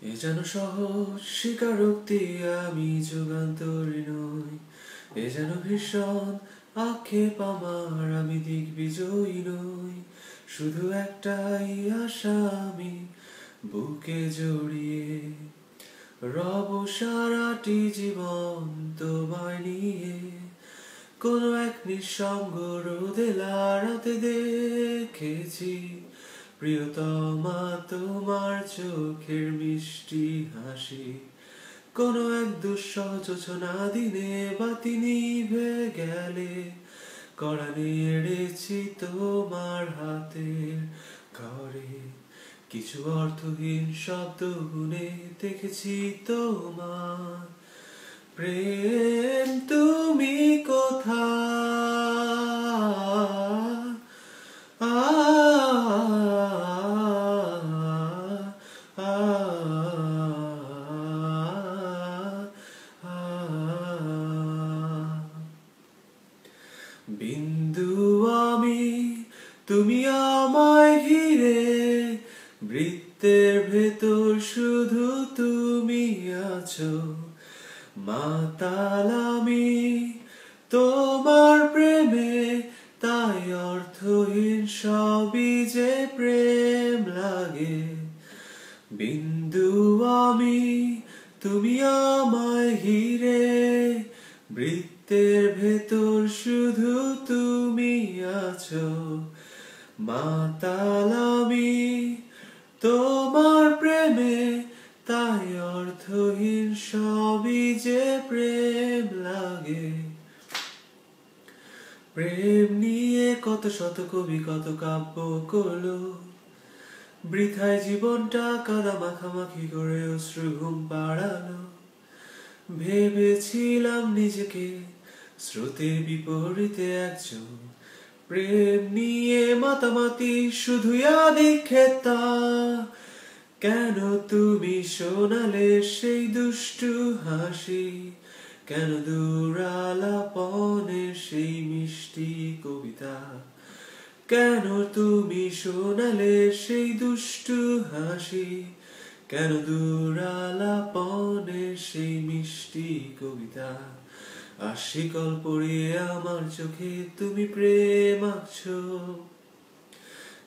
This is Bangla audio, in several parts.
এ যেন সহজ স্বীকারোক্তি, আমি যুগান্তরী নই। এ যেন ভীষণ আক্ষেপ আমার, আমি দিগ্বিজয়ী নই। শুধু একটাই আশা আমি বুকে জড়িয়ে রব সারাটি জীবন তোমায় নিয়ে। কোনো এক নিঃসঙ্গ রোদে রাতে দেখেছি প্রিয়তমা তোমার চোখের মিষ্টি হাসি। কোনো এক দুঃসহ যোছনা দিনে বাতি নিভে গেলে কড়া নেড়েছি তোমার হাতের ঘরে। কিছু অর্থহীন শব্দ গুনে দেখেছি তোমার প্রেম, তুমি কোথায়? আ আ বিন্দু আমি, তুমি আমায় ঘিরে, বৃত্তের ভেতর শুধু তুমি আছো। মাতাল আমি তোমার প্রেমে, তাই অর্থহীন সবই যে প্রেম লাগে। বিন্দু আমি, তুমি আমায় ঘিরে, বৃত্তের ভেতর শুধু তুমি আছো। মাতাল আমি তোমার প্রেমে, তাই অর্থহীন সবই যে প্রেম লাগে। প্রেম নিয়ে কত শত কবি কত কাব্য করলো, বৃথায় জীবনটা কাদা মাখামাখি করে অশ্রু ঘুম পাড়ালো। ভেবেছিলাম নিজেকে স্রোতের বিপরীতে একজন, প্রেম নিয়ে মাতামাতি শুধুই আদিক্ষেতা। কেন তুমি শোনালে সেই দুষ্টু হাসি, কেন দূরালাপনের সেই মিষ্টি কবিতা। কেন তুমি শোনালে সেই দুষ্টু হাসি, কেন দূরালাপনের সেই মিষ্টি কবিতা। আশিকল পড়িয়ে আমার চোখে তুমি প্রেম আঁকছো,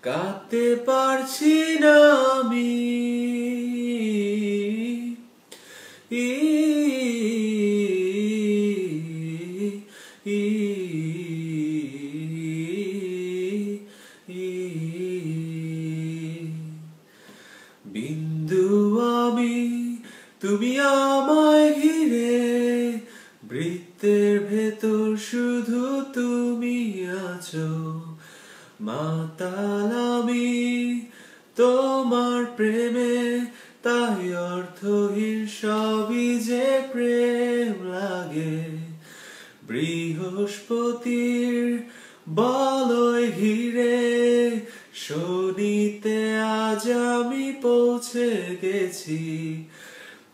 কাঁদতে পারছি না আমি। বিন্দু আমি, তুমি আমায় ঘিরে, বৃত্তের ভেতর শুধু তুমি আছো। মাতাল আমি তোমার প্রেমে, তাই অর্থহীন সবই যে প্রেম লাগে। বৃহস্পতির বলয় ঘিরে শনিতে আজ আমি পৌঁছে গেছি।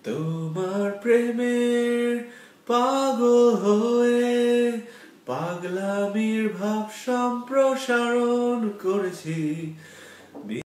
তোমার প্রেমের পাগল হয়ে পাগলামির ভাব সম্প্রসারণ করেছি।